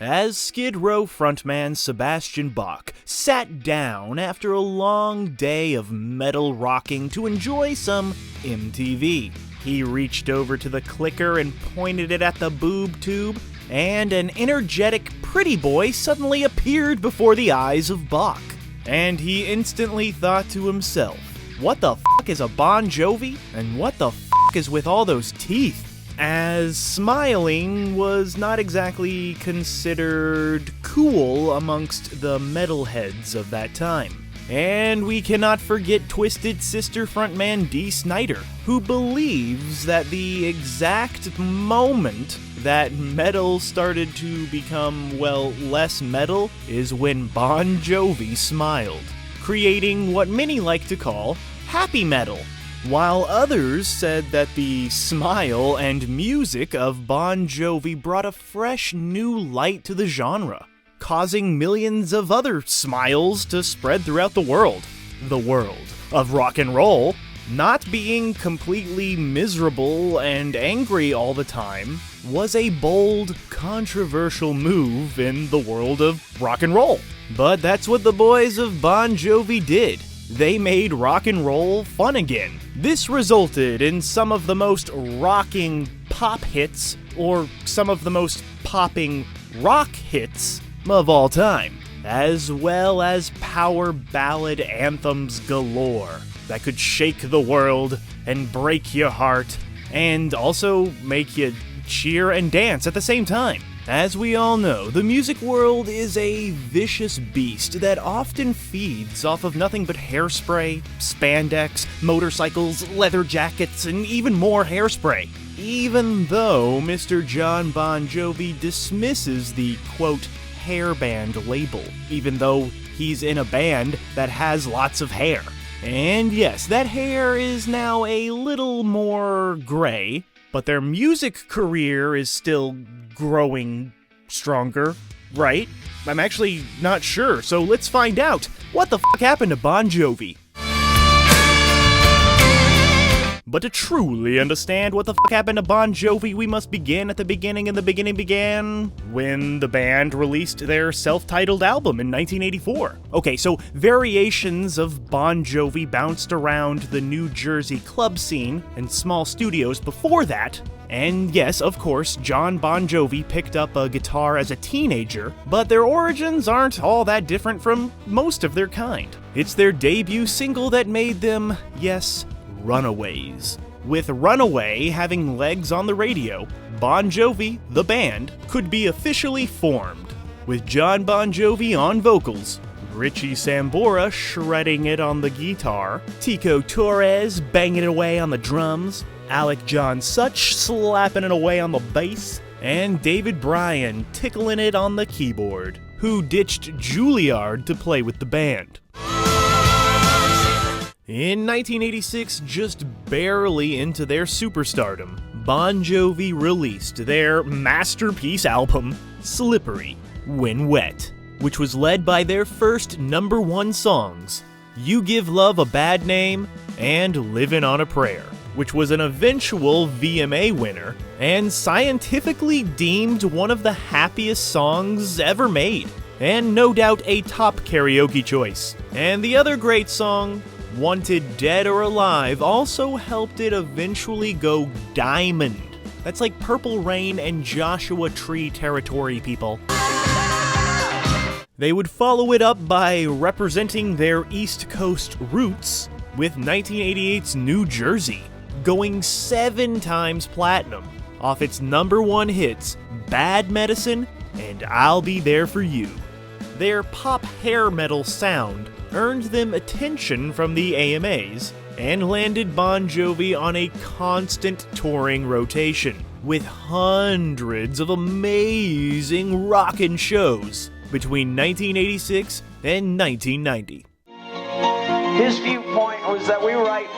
as Skid Row frontman Sebastian Bach sat down after a long day of metal rocking to enjoy some MTV. He reached over to the clicker and pointed it at the boob tube, and an energetic pretty boy suddenly appeared before the eyes of Bach. And he instantly thought to himself, what the fuck is a Bon Jovi? And what the fuck is with all those teeth? As smiling was not exactly considered cool amongst the metalheads of that time. And we cannot forget Twisted Sister frontman Dee Snider, who believes that the exact moment that metal started to become, well, less metal is when Bon Jovi smiled, creating what many like to call happy metal, while others said that the smile and music of Bon Jovi brought a fresh new light to the genre, causing millions of other smiles to spread throughout the world of rock and roll. Not being completely miserable and angry all the time was a bold, controversial move in the world of rock and roll. But that's what the boys of Bon Jovi did. They made rock and roll fun again. This resulted in some of the most rocking pop hits, or some of the most popping rock hits of all time, as well as power ballad anthems galore that could shake the world and break your heart, and also make you cheer and dance at the same time. As we all know, the music world is a vicious beast that often feeds off of nothing but hairspray, spandex, motorcycles, leather jackets, and even more hairspray. Even though Mr. Jon Bon Jovi dismisses the, quote, hair band label, even though he's in a band that has lots of hair. And yes, that hair is now a little more gray, but their music career is still growing stronger, right? I'm actually not sure, so let's find out. What the fuck happened to Bon Jovi? But to truly understand what the fuck happened to Bon Jovi, we must begin at the beginning, and the beginning began when the band released their self-titled album in 1984. Okay, so variations of Bon Jovi bounced around the New Jersey club scene and small studios before that. And yes, of course, Jon Bon Jovi picked up a guitar as a teenager, but their origins aren't all that different from most of their kind. It's their debut single that made them, yes, runaways. With Runaway having legs on the radio, Bon Jovi, the band, could be officially formed, with Jon Bon Jovi on vocals, Richie Sambora shredding it on the guitar, Tico Torres banging it away on the drums, Alec John Such slapping it away on the bass, and David Bryan tickling it on the keyboard, who ditched Juilliard to play with the band. In 1986, just barely into their superstardom, Bon Jovi released their masterpiece album, Slippery When Wet, which was led by their first #1 songs, You Give Love a Bad Name and Livin' on a Prayer, which was an eventual VMA winner and scientifically deemed one of the happiest songs ever made, and no doubt a top karaoke choice. And the other great song, Wanted Dead or Alive, also helped it eventually go diamond. That's like Purple Rain and Joshua Tree territory, people. They would follow it up by representing their East Coast roots with 1988's New Jersey, going 7 times platinum off its #1 hits, Bad Medicine and I'll Be There For You. Their pop hair metal sound earned them attention from the AMAs and landed Bon Jovi on a constant touring rotation, with hundreds of amazing rockin' shows between 1986 and 1990. His viewpoint was that we write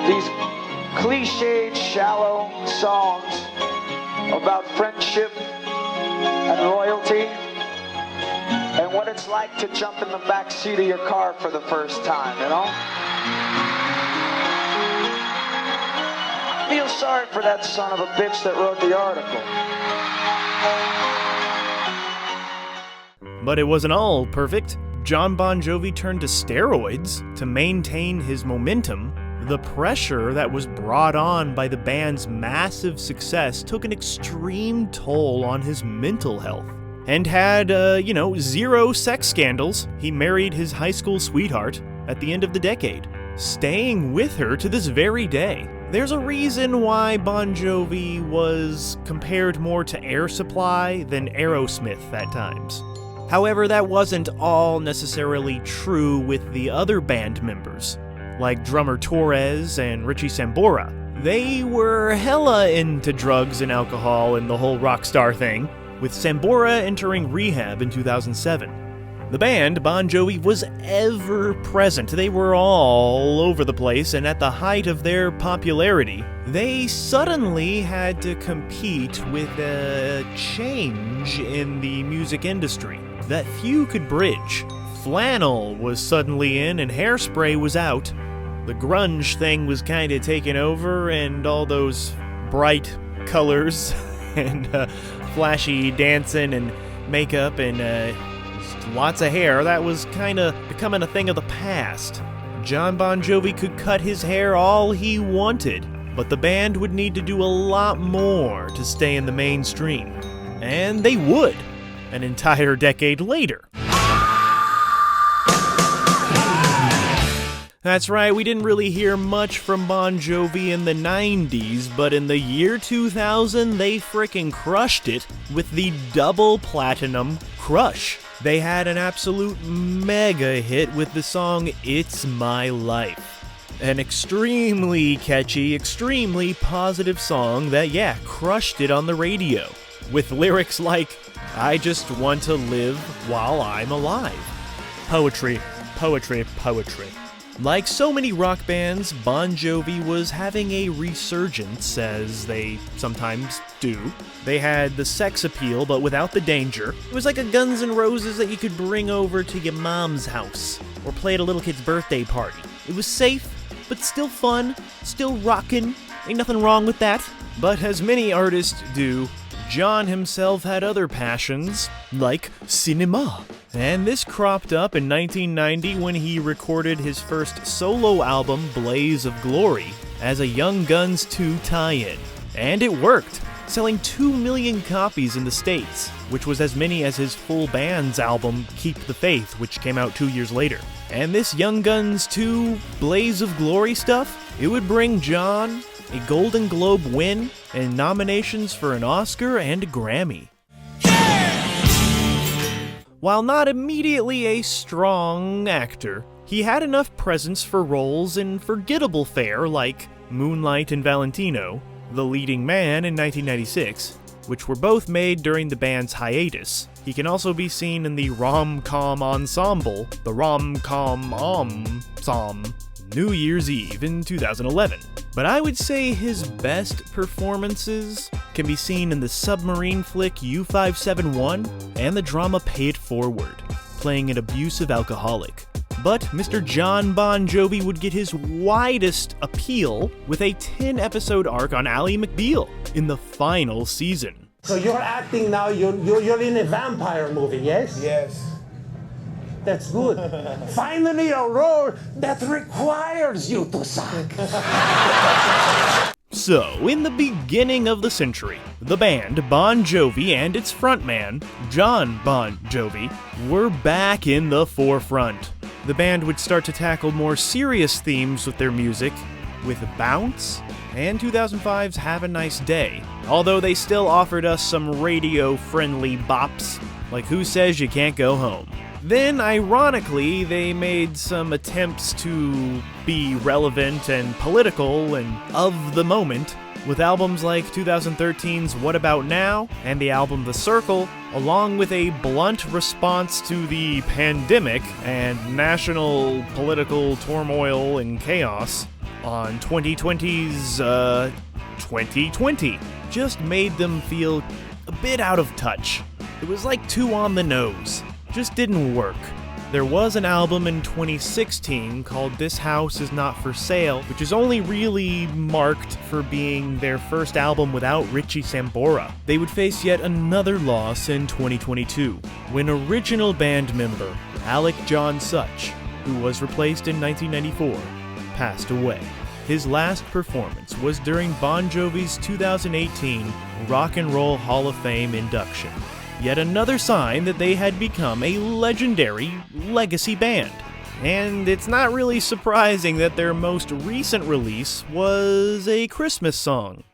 these cliched, shallow songs about friendship and loyalty and what it's like to jump in the back seat of your car for the first time, you know? I feel sorry for that son of a bitch that wrote the article. But it wasn't all perfect. Jon Bon Jovi turned to steroids to maintain his momentum. The pressure that was brought on by the band's massive success took an extreme toll on his mental health. And had, zero sex scandals. He married his high school sweetheart at the end of the decade, staying with her to this very day. There's a reason why Bon Jovi was compared more to Air Supply than Aerosmith at times. However, that wasn't all necessarily true with the other band members, like drummer Torres and Richie Sambora. They were hella into drugs and alcohol and the whole rock star thing, with Sambora entering rehab in 2007. The band, Bon Jovi, was ever present. They were all over the place, and at the height of their popularity, they suddenly had to compete with a change in the music industry that few could bridge. Flannel was suddenly in, and hairspray was out. The grunge thing was kinda taking over, and all those bright colors and flashy dancing and makeup and lots of hair, that was kinda becoming a thing of the past. Jon Bon Jovi could cut his hair all he wanted, but the band would need to do a lot more to stay in the mainstream. And they would, an entire decade later. That's right, we didn't really hear much from Bon Jovi in the 90s, but in the year 2000, they frickin' crushed it with the double platinum Crush. They had an absolute mega hit with the song It's My Life. An extremely catchy, extremely positive song that, crushed it on the radio. With lyrics like, I just want to live while I'm alive. Poetry, poetry, poetry. Like so many rock bands, Bon Jovi was having a resurgence, as they sometimes do. They had the sex appeal, but without the danger. It was like a Guns N' Roses that you could bring over to your mom's house, or play at a little kid's birthday party. It was safe, but still fun, still rockin'. Ain't nothing wrong with that. But as many artists do, Jon himself had other passions, like cinema. And this cropped up in 1990 when he recorded his first solo album, Blaze of Glory, as a Young Guns 2 tie-in. And it worked, selling 2 million copies in the States, which was as many as his full band's album, Keep the Faith, which came out 2 years later. And this Young Guns 2 Blaze of Glory stuff, it would bring Jon a Golden Globe win and nominations for an Oscar and a Grammy. While not immediately a strong actor, he had enough presence for roles in forgettable fare like Moonlight and Valentino, The Leading Man in 1996, which were both made during the band's hiatus. He can also be seen in the rom-com ensemble, the Rom-Com Om-Som, New Year's Eve in 2011. But I would say his best performances can be seen in the submarine flick U-571 and the drama Pay It Forward, playing an abusive alcoholic. But Mr. Jon Bon Jovi would get his widest appeal with a 10-episode arc on Ally McBeal in the final season. So you're acting now, you're in a vampire movie, yes? Yes. That's good. Finally a role that requires you to suck. So, in the beginning of the century, the band Bon Jovi and its frontman, Jon Bon Jovi, were back in the forefront. The band would start to tackle more serious themes with their music, with Bounce and 2005's Have a Nice Day, although they still offered us some radio-friendly bops, like Who Says You Can't Go Home. Then, ironically, they made some attempts to be relevant and political and of the moment, with albums like 2013's What About Now and the album The Circle, along with a blunt response to the pandemic and national political turmoil and chaos on 2020's 2020. Just made them feel a bit out of touch. It was like too on the nose. Just didn't work. There was an album in 2016 called This House Is Not For Sale, which is only really marked for being their first album without Richie Sambora. They would face yet another loss in 2022, when original band member Alec John Such, who was replaced in 1994, passed away. His last performance was during Bon Jovi's 2018 Rock and Roll Hall of Fame induction. Yet another sign that they had become a legendary legacy band. And it's not really surprising that their most recent release was a Christmas song.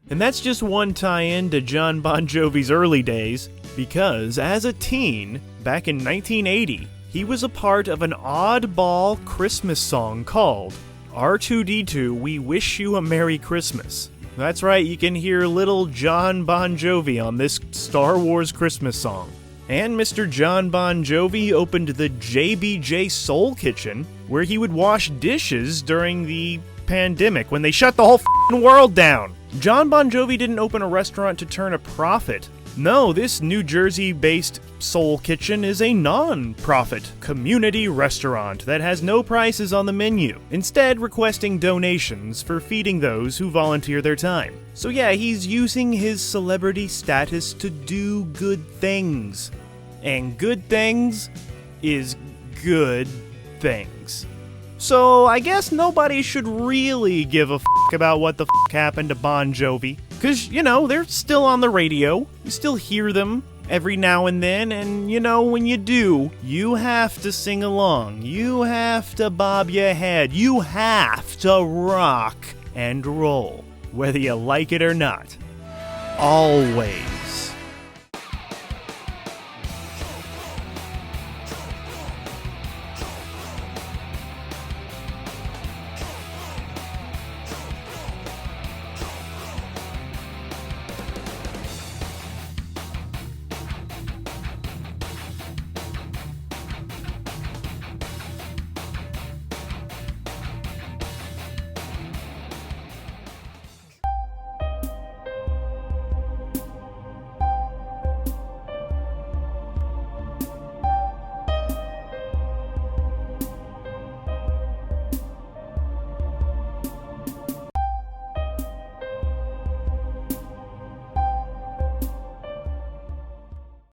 And that's just one tie-in to Jon Bon Jovi's early days, because as a teen, back in 1980, he was a part of an oddball Christmas song called R2-D2 We Wish You a Merry Christmas. That's right, you can hear little Jon Bon Jovi on this Star Wars Christmas song. And Mr. Jon Bon Jovi opened the JBJ Soul Kitchen, where he would wash dishes during the pandemic when they shut the whole f***ing world down. Jon Bon Jovi didn't open a restaurant to turn a profit. No, this New Jersey-based Soul Kitchen is a non-profit community restaurant that has no prices on the menu, instead requesting donations for feeding those who volunteer their time. So yeah, he's using his celebrity status to do good things. And good things is good things. So I guess nobody should really give a f*** about what the f*** happened to Bon Jovi. Because, you know, they're still on the radio. You still hear them every now and then. And, you know, when you do, you have to sing along. You have to bob your head. You have to rock and roll, whether you like it or not. Always.